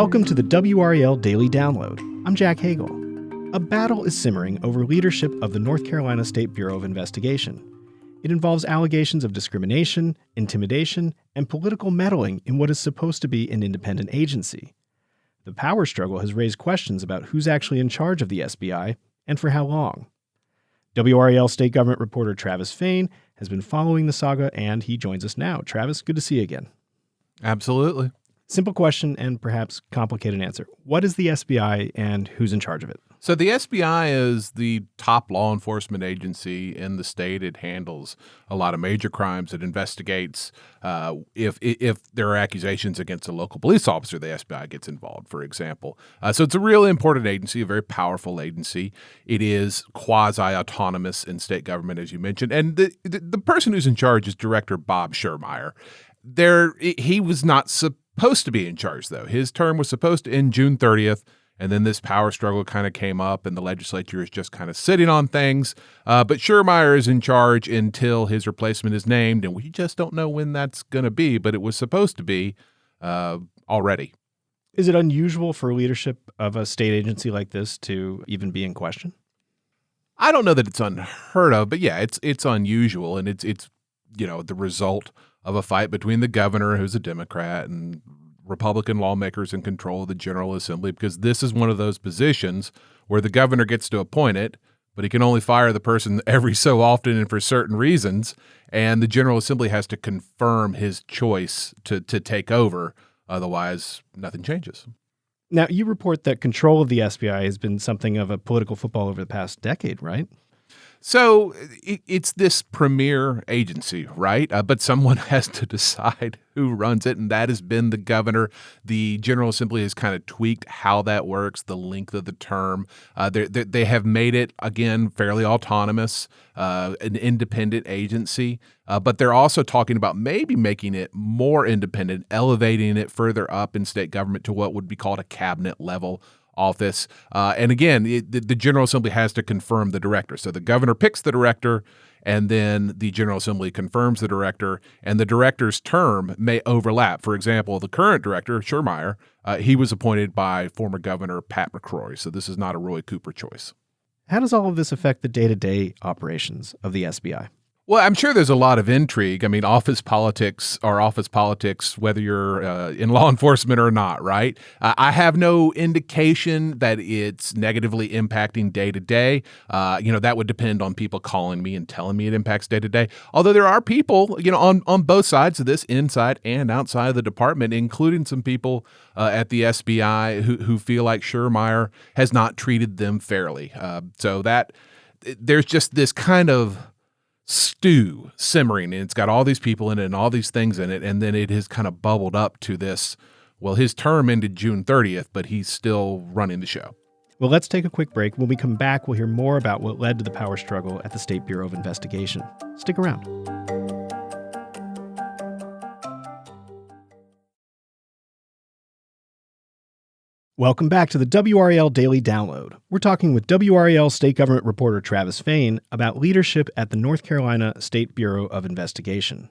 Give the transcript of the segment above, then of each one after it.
Welcome to the WRAL Daily Download. I'm Jack Hagel. A battle is simmering over leadership of the North Carolina State Bureau of Investigation. It involves allegations of discrimination, intimidation, and political meddling in what is supposed to be an independent agency. The power struggle has raised questions about who's actually in charge of the SBI and for how long. WRAL State Government reporter Travis Fain has been following the saga, and he joins us now. Travis, good to see you again. Absolutely. Simple question and perhaps complicated answer. What is the SBI and who's in charge of it? So the SBI is the top law enforcement agency in the state. It handles a lot of major crimes. It investigates if there are accusations against a local police officer, the SBI gets involved, for example. So it's a really important agency, a very powerful agency. It is quasi-autonomous in state government, as you mentioned. And the person who's in charge is Director Bob Schirmeyer. He was not supposed to be in charge, though. His term was supposed to end June 30th. And then this power struggle kind of came up, and the legislature is just kind of sitting on things. But Schirmeyer is in charge until his replacement is named, and we just don't know when that's going to be, but it was supposed to be already. Is it unusual for leadership of a state agency like this to even be in question? I don't know that it's unheard of, but yeah, it's unusual, and it's the result of a fight between the governor, who's a Democrat, and Republican lawmakers in control of the General Assembly, because this is one of those positions where the governor gets to appoint it, but he can only fire the person every so often and for certain reasons, and the General Assembly has to confirm his choice to take over. Otherwise, nothing changes. Now, you report that control of the SBI has been something of a political football over the past decade, right? So it's this premier agency, right? But someone has to decide who runs it, and that has been the governor. The General Assembly has kind of tweaked how that works, the length of the term. They have made it, again, fairly autonomous, an independent agency. But they're also talking about maybe making it more independent, elevating it further up in state government to what would be called a cabinet level office. And again, the General Assembly has to confirm the director. So the governor picks the director, and then the General Assembly confirms the director, and the director's term may overlap. For example, the current director, Schirmeyer, he was appointed by former Governor Pat McCrory. So this is not a Roy Cooper choice. How does all of this affect the day-to-day operations of the SBI? Well, I'm sure there's a lot of intrigue. I mean, office politics are office politics, whether you're in law enforcement or not, right? I have no indication that it's negatively impacting day to day. That would depend on people calling me and telling me it impacts day to day. Although there are people, on both sides of this, inside and outside of the department, including some people at the SBI who feel like Schirmeyer has not treated them fairly. So that there's just this kind of stew simmering, and it's got all these people in it and all these things in it, and then it has kind of bubbled up to this, well, his term ended June 30th, but he's still running the show. Well, let's take a quick break. When we come back, we'll hear more about what led to the power struggle at the State Bureau of Investigation. Stick around. Welcome back to the WRAL Daily Download. We're talking with WRAL State Government reporter Travis Fain about leadership at the North Carolina State Bureau of Investigation.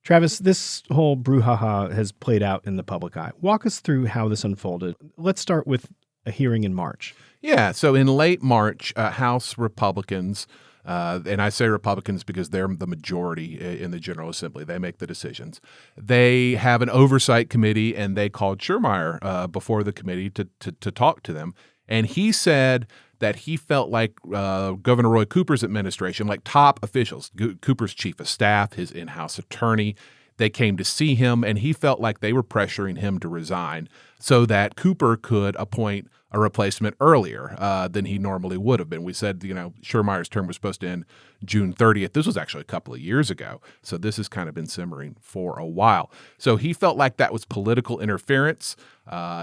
Travis, this whole brouhaha has played out in the public eye. Walk us through how this unfolded. Let's start with a hearing in March. Yeah, so in late March, House Republicans, and I say Republicans because they're the majority in the General Assembly. They make the decisions. They have an oversight committee, and they called Schirmeyer before the committee to talk to them. And he said that he felt like Governor Roy Cooper's administration, like top officials, Cooper's chief of staff, his in-house attorney, they came to see him, and he felt like they were pressuring him to resign so that Cooper could appoint a replacement earlier than he normally would have been. We said, Schirmeyer's term was supposed to end June 30th. This was actually a couple of years ago. So this has kind of been simmering for a while. So he felt like that was political interference.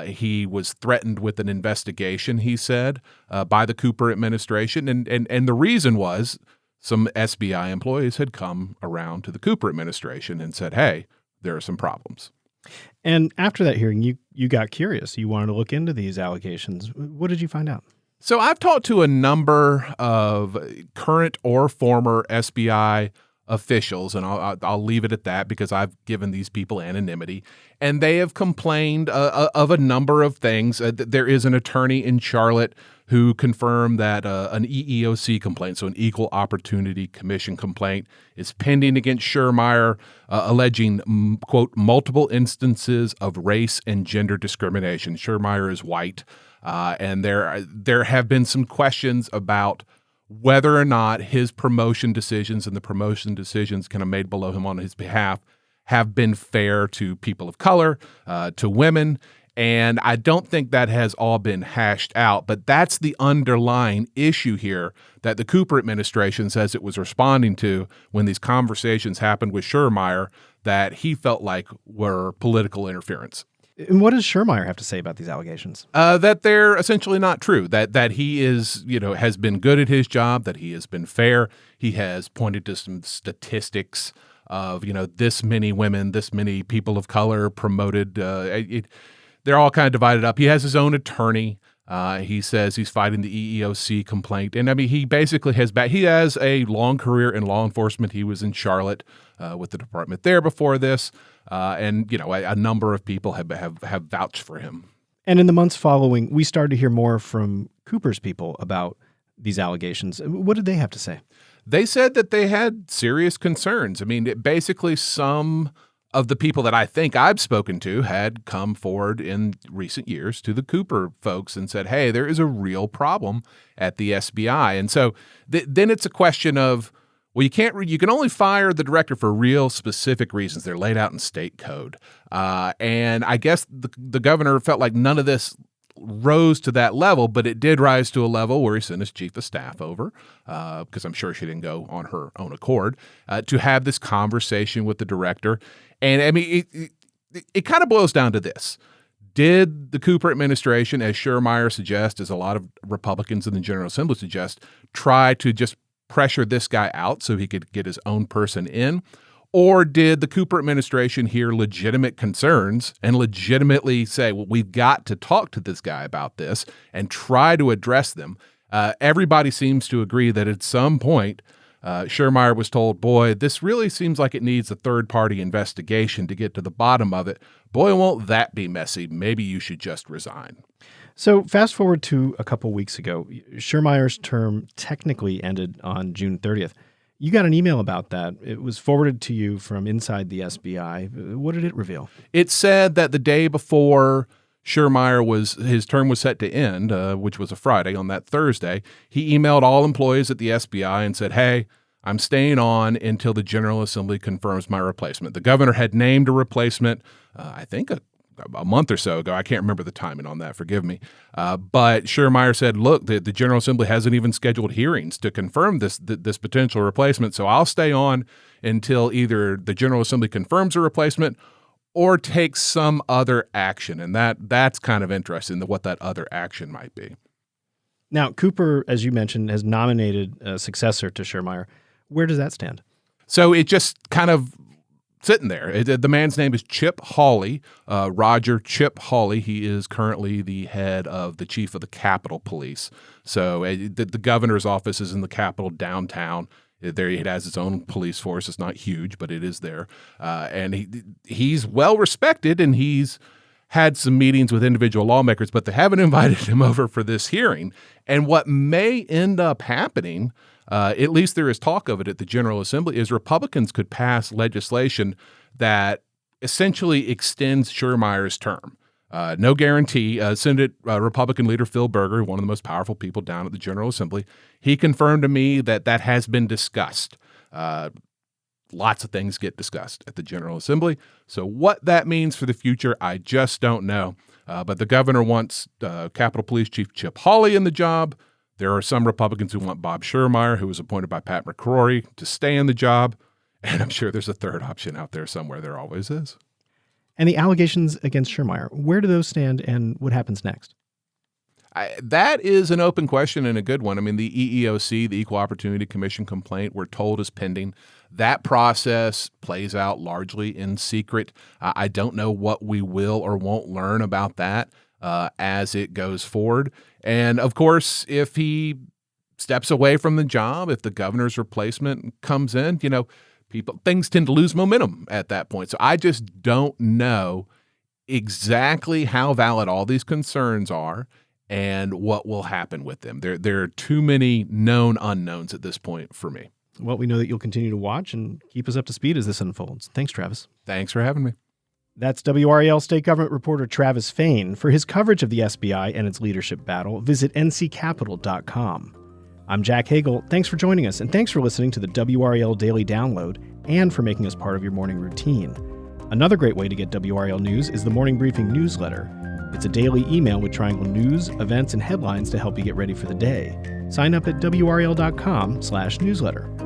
He was threatened with an investigation, he said, by the Cooper administration. And the reason was some SBI employees had come around to the Cooper administration and said, hey, there are some problems. And after that hearing, you got curious. You wanted to look into these allegations. What did you find out? So I've talked to a number of current or former SBI officials, and I'll leave it at that because I've given these people anonymity, and they have complained of a number of things. There is an attorney in Charlotte who confirmed that an EEOC complaint, so an Equal Opportunity Commission complaint, is pending against Schurmeyer, alleging, quote, multiple instances of race and gender discrimination. Schurmeyer is white, and there have been some questions about whether or not his promotion decisions and the promotion decisions kind of made below him on his behalf have been fair to people of color, to women. And I don't think that has all been hashed out, but that's the underlying issue here that the Cooper administration says it was responding to when these conversations happened with Schurmeyer that he felt like were political interference. And what does Schurmeyer have to say about these allegations? That they're essentially not true, that he is, has been good at his job, that he has been fair. He has pointed to some statistics of, this many women, this many people of color promoted. They're all kind of divided up. He has his own attorney. He says he's fighting the EEOC complaint. And he basically he has a long career in law enforcement. He was in Charlotte with the department there before this. And a number of people have vouched for him. And in the months following, we started to hear more from Cooper's people about these allegations. What did they have to say? They said that they had serious concerns. Basically some of the people that I think I've spoken to had come forward in recent years to the Cooper folks and said, hey, there is a real problem at the SBI. And so then it's a question of, well, you can only fire the director for real specific reasons. They're laid out in state code. And I guess the governor felt like none of this rose to that level, but it did rise to a level where he sent his chief of staff over, because I'm sure she didn't go on her own accord, to have this conversation with the director. And it kind of boils down to this. Did the Cooper administration, as Schurmeyer suggests, as a lot of Republicans in the General Assembly suggest, try to just pressure this guy out so he could get his own person in? Or did the Cooper administration hear legitimate concerns and legitimately say, well, we've got to talk to this guy about this and try to address them? Everybody seems to agree that at some point, Schurmeyer was told, boy, this really seems like it needs a third-party investigation to get to the bottom of it. Boy, won't that be messy. Maybe you should just resign. So fast forward to a couple weeks ago. Schurmeyer's term technically ended on June 30th. You got an email about that. It was forwarded to you from inside the SBI. What did it reveal? It said that the day before his term was set to end, which was a Friday, on that Thursday, he emailed all employees at the SBI and said, hey, I'm staying on until the General Assembly confirms my replacement. The governor had named a replacement, I think a month or so ago. I can't remember the timing on that. Forgive me. But Schurmeyer said, look, the General Assembly hasn't even scheduled hearings to confirm this potential replacement. So I'll stay on until either the General Assembly confirms a replacement or takes some other action. And that's kind of interesting, what that other action might be. Now, Cooper, as you mentioned, has nominated a successor to Schurmeyer. Where does that stand? So it just kind of sitting there. The man's name is Chip Hawley, Roger Chip Hawley. He is currently the head of the chief of the Capitol Police. So the governor's office is in the Capitol downtown. There, it has its own police force. It's not huge, but it is there. And he's well respected, and he's had some meetings with individual lawmakers, but they haven't invited him over for this hearing. And what may end up happening, at least there is talk of it at the General Assembly, is Republicans could pass legislation that essentially extends Schurmeyer's term. No guarantee. Senate Republican leader Phil Berger, one of the most powerful people down at the General Assembly, he confirmed to me that has been discussed. Lots of things get discussed at the General Assembly. So what that means for the future, I just don't know. But the governor wants Capitol Police Chief Chip Hawley in the job. There are some Republicans who want Bob Schurmeyer, who was appointed by Pat McCrory, to stay in the job. And I'm sure there's a third option out there somewhere. There always is. And the allegations against Schurmeyer, where do those stand and what happens next? That is an open question and a good one. I mean, the EEOC, the Equal Opportunity Commission complaint, we're told is pending. That process plays out largely in secret. I don't know what we will or won't learn about that as it goes forward. And of course, if he steps away from the job, if the governor's replacement comes in, things tend to lose momentum at that point. So I just don't know exactly how valid all these concerns are and what will happen with them. There are too many known unknowns at this point for me. Well, we know that you'll continue to watch and keep us up to speed as this unfolds. Thanks, Travis. Thanks for having me. That's WRAL State Government reporter Travis Fain. For his coverage of the SBI and its leadership battle, visit nccapital.com. I'm Jack Hagel. Thanks for joining us, and thanks for listening to the WRAL Daily Download and for making us part of your morning routine. Another great way to get WRAL news is the Morning Briefing newsletter. It's a daily email with Triangle news, events, and headlines to help you get ready for the day. Sign up at WRAL.com/newsletter.